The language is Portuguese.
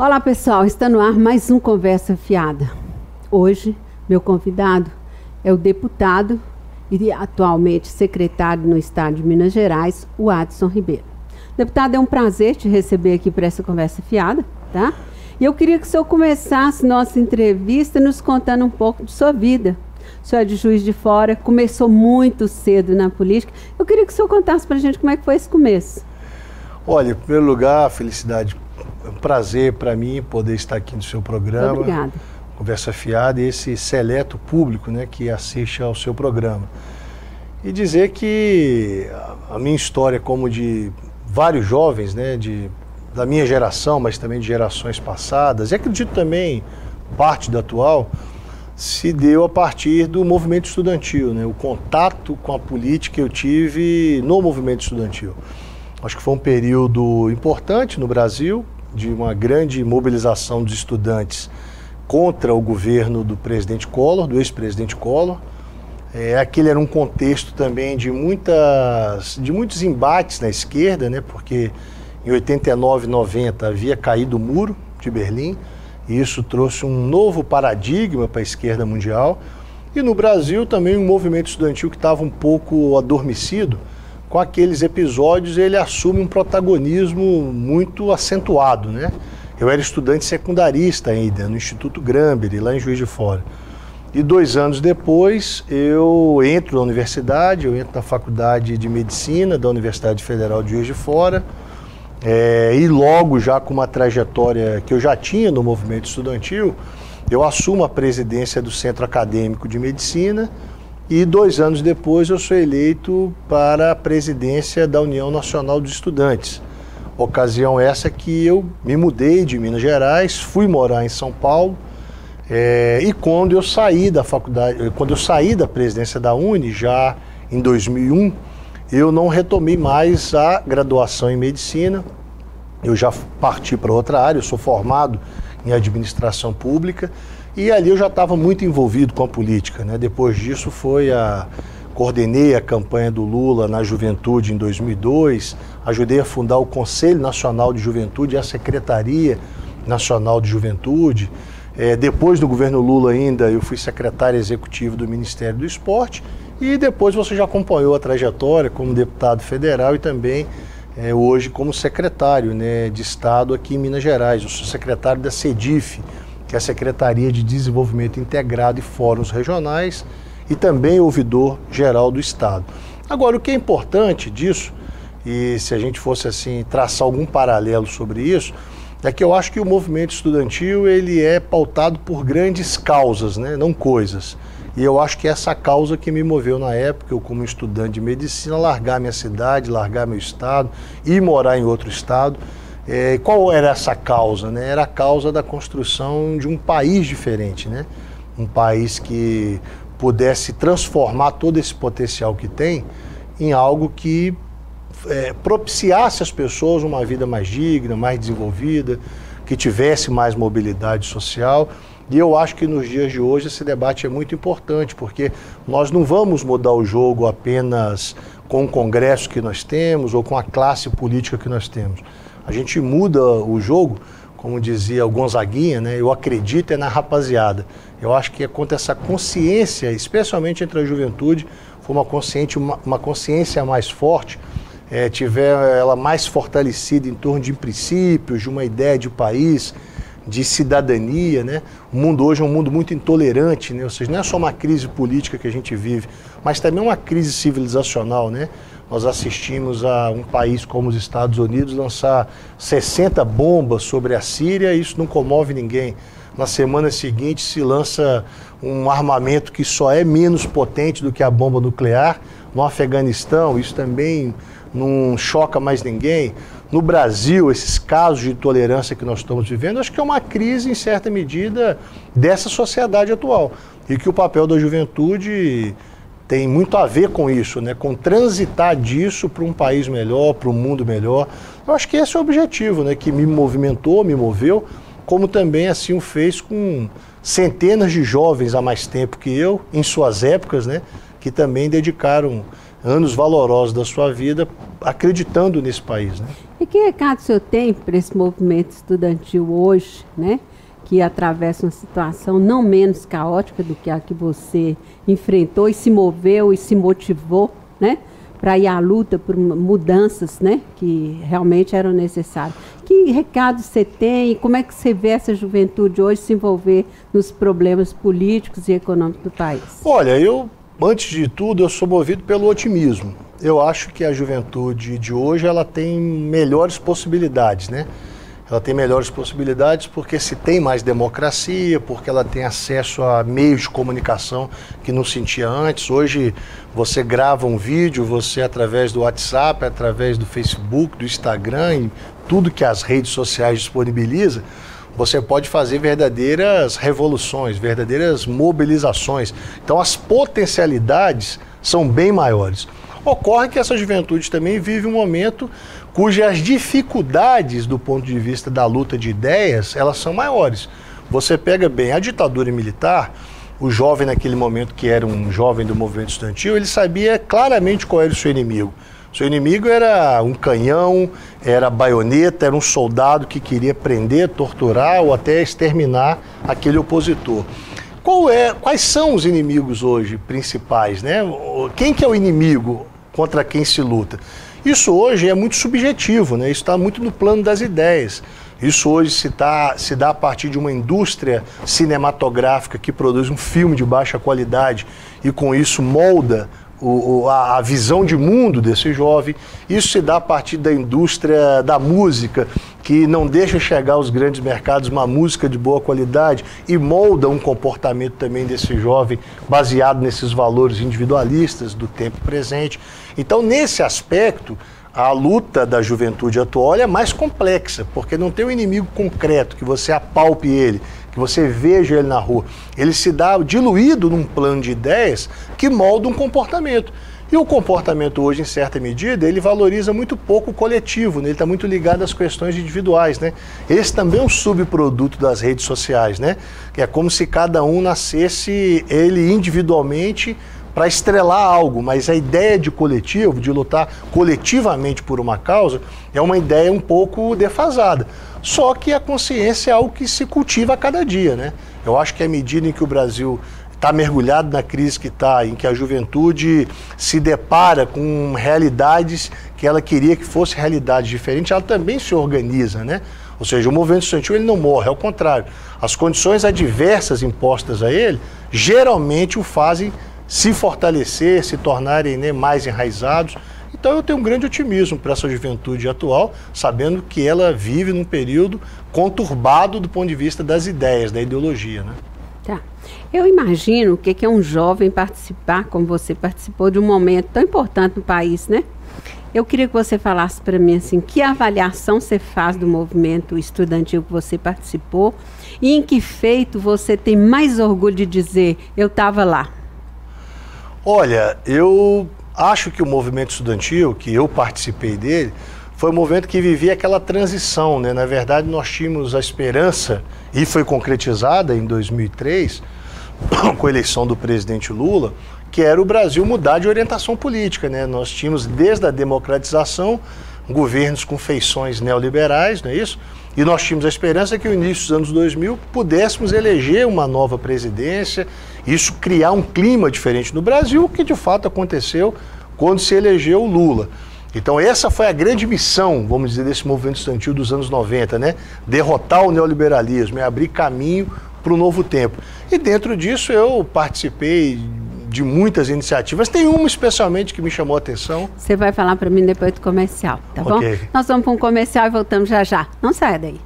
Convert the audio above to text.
Olá pessoal, está no ar mais um Conversa Fiada. Hoje, meu convidado é o deputado e atualmente secretário no estado de Minas Gerais, o Adson Ribeiro. Deputado, é um prazer te receber aqui para essa Conversa Fiada, tá? E eu queria que o senhor começasse nossa entrevista nos contando um pouco de sua vida. O senhor é de Juiz de Fora, começou muito cedo na política. Eu queria que o senhor contasse para a gente como é que foi esse começo. Olha, em primeiro lugar, felicidade. É um prazer para mim poder estar aqui no seu programa. Obrigada. Conversa Fiada e esse seleto público, né, que assiste ao seu programa. E dizer que a minha história, como de vários jovens, né, da minha geração, mas também de gerações passadas, e acredito também parte da atual, se deu a partir do movimento estudantil, né, o contato com a política que eu tive no movimento estudantil. Acho que foi um período importante no Brasil, de uma grande mobilização dos estudantes contra o governo do presidente Collor, do ex-presidente Collor. Aquele era um contexto também de muitos embates na esquerda, né, porque em 89 e 90 havia caído o muro de Berlim, e isso trouxe um novo paradigma para a esquerda mundial. E no Brasil também um movimento estudantil que estava um pouco adormecido. Com aqueles episódios, ele assume um protagonismo muito acentuado, né? Eu era estudante secundarista ainda, no Instituto Gramberg, lá em Juiz de Fora. E 2 anos depois, eu entro na universidade, eu entro na Faculdade de Medicina da Universidade Federal de Juiz de Fora, e logo já com uma trajetória que eu já tinha no movimento estudantil, eu assumo a presidência do Centro Acadêmico de Medicina, e 2 anos depois eu sou eleito para a presidência da União Nacional dos Estudantes. Ocasião essa que eu me mudei de Minas Gerais, fui morar em São Paulo, e quando eu saí da faculdade, quando eu saí da presidência da Uni, já em 2001, eu não retomei mais a graduação em medicina, eu já parti para outra área, eu sou formado em administração pública, e ali eu já estava muito envolvido com a política, né? Depois disso coordenei a campanha do Lula na juventude em 2002, ajudei a fundar o Conselho Nacional de Juventude e a Secretaria Nacional de Juventude. Depois do governo Lula ainda, eu fui secretário executivo do Ministério do Esporte, e depois você já acompanhou a trajetória como deputado federal e também hoje como secretário, né, de Estado aqui em Minas Gerais. Eu sou secretário da SEDIF, que é a Secretaria de Desenvolvimento Integrado e Fóruns Regionais, e também ouvidor geral do Estado. Agora, o que é importante disso, e se a gente fosse assim traçar algum paralelo sobre isso, é que eu acho que o movimento estudantil ele é pautado por grandes causas, né, não coisas. E eu acho que essa causa que me moveu na época, eu como estudante de medicina, largar minha cidade, largar meu estado, ir morar em outro estado. Qual era essa causa, né? Era a causa da construção de um país diferente, né? Um país que pudesse transformar todo esse potencial que tem em algo que propiciasse às pessoas uma vida mais digna, mais desenvolvida, que tivesse mais mobilidade social. E eu acho que nos dias de hoje esse debate é muito importante, porque nós não vamos mudar o jogo apenas com o Congresso que nós temos ou com a classe política que nós temos. A gente muda o jogo, como dizia o Gonzaguinha, né? Eu acredito na rapaziada. Eu acho que quanto essa consciência, especialmente entre a juventude, for uma consciência mais forte, tiver ela mais fortalecida em torno de princípios, de uma ideia de país, de cidadania, né? O mundo hoje é um mundo muito intolerante, né? Ou seja, não é só uma crise política que a gente vive, mas também uma crise civilizacional, né? Nós assistimos a um país como os Estados Unidos lançar 60 bombas sobre a Síria, e isso não comove ninguém. Na semana seguinte se lança um armamento que só é menos potente do que a bomba nuclear no Afeganistão, isso também não choca mais ninguém. No Brasil, esses casos de intolerância que nós estamos vivendo, acho que é uma crise, em certa medida, dessa sociedade atual. E que o papel da juventude tem muito a ver com isso, né? Com transitar disso para um país melhor, para um mundo melhor. Eu acho que esse é o objetivo, né? Que me movimentou, me moveu, como também assim o fez com centenas de jovens há mais tempo que eu, em suas épocas, né? Que também dedicaram anos valorosos da sua vida acreditando nesse país, né? E que recado o senhor tem para esse movimento estudantil hoje, né? Que atravessa uma situação não menos caótica do que a que você enfrentou e se moveu e se motivou, né? Para ir à luta por mudanças, né, que realmente eram necessárias. Que recado você tem e como é que você vê essa juventude hoje se envolver nos problemas políticos e econômicos do país? Olha, antes de tudo, eu sou movido pelo otimismo. Eu acho que a juventude de hoje ela tem melhores possibilidades, né? Ela tem melhores possibilidades porque se tem mais democracia, porque ela tem acesso a meios de comunicação que não sentia antes. Hoje você grava um vídeo, você através do WhatsApp, através do Facebook, do Instagram, e tudo que as redes sociais disponibilizam, você pode fazer verdadeiras revoluções, verdadeiras mobilizações. Então as potencialidades são bem maiores. Ocorre que essa juventude também vive um momento cujas dificuldades do ponto de vista da luta de ideias, elas são maiores. Você pega bem a ditadura militar, o jovem naquele momento que era um jovem do movimento estudantil, ele sabia claramente qual era o seu inimigo. O seu inimigo era um canhão, era baioneta, era um soldado que queria prender, torturar ou até exterminar aquele opositor. Quais são os inimigos hoje principais, né? Quem que é o inimigo contra quem se luta? Isso hoje é muito subjetivo, né? Isso está muito no plano das ideias. Isso hoje se dá a partir de uma indústria cinematográfica que produz um filme de baixa qualidade e com isso molda a visão de mundo desse jovem. Isso se dá a partir da indústria da música, que não deixa chegar aos grandes mercados uma música de boa qualidade e molda um comportamento também desse jovem baseado nesses valores individualistas do tempo presente. Então, nesse aspecto, a luta da juventude atual é mais complexa, porque não tem um inimigo concreto, que você apalpe ele, que você veja ele na rua. Ele se dá diluído num plano de ideias que molda um comportamento. E o comportamento hoje, em certa medida, ele valoriza muito pouco o coletivo, né? Ele está muito ligado às questões individuais, né? Esse também é um subproduto das redes sociais, né? Que é como se cada um nascesse ele individualmente para estrelar algo, mas a ideia de coletivo, de lutar coletivamente por uma causa, é uma ideia um pouco defasada. Só que a consciência é algo que se cultiva a cada dia, né? Eu acho que à medida em que o Brasil está mergulhado na crise que está, em que a juventude se depara com realidades que ela queria que fossem realidades diferentes, ela também se organiza, né? Ou seja, o movimento estudantil ele não morre, ao contrário. As condições adversas impostas a ele, geralmente o fazem se fortalecer, se tornarem, né, mais enraizados. Então eu tenho um grande otimismo para essa juventude atual, sabendo que ela vive num período conturbado do ponto de vista das ideias, da ideologia, né? Tá. Eu imagino o que é um jovem participar, como você participou, de um momento tão importante no país, né? Eu queria que você falasse para mim, assim, que avaliação você faz do movimento estudantil que você participou e em que feito você tem mais orgulho de dizer, eu estava lá. Olha, eu acho que o movimento estudantil, que eu participei dele, foi um movimento que vivia aquela transição, né? Na verdade, nós tínhamos a esperança, e foi concretizada em 2003, com a eleição do presidente Lula, que era o Brasil mudar de orientação política, né? Nós tínhamos, desde a democratização, governos com feições neoliberais, não é isso? E nós tínhamos a esperança que no início dos anos 2000 pudéssemos eleger uma nova presidência, isso criar um clima diferente no Brasil, o que de fato aconteceu quando se elegeu o Lula. Então essa foi a grande missão, vamos dizer, desse movimento estudantil dos anos 90, né? Derrotar o neoliberalismo e abrir caminho para o novo tempo. E dentro disso eu participei de muitas iniciativas, tem uma especialmente que me chamou a atenção. Você vai falar para mim depois do comercial, tá bom? Nós vamos para um comercial e voltamos já já. Não saia daí.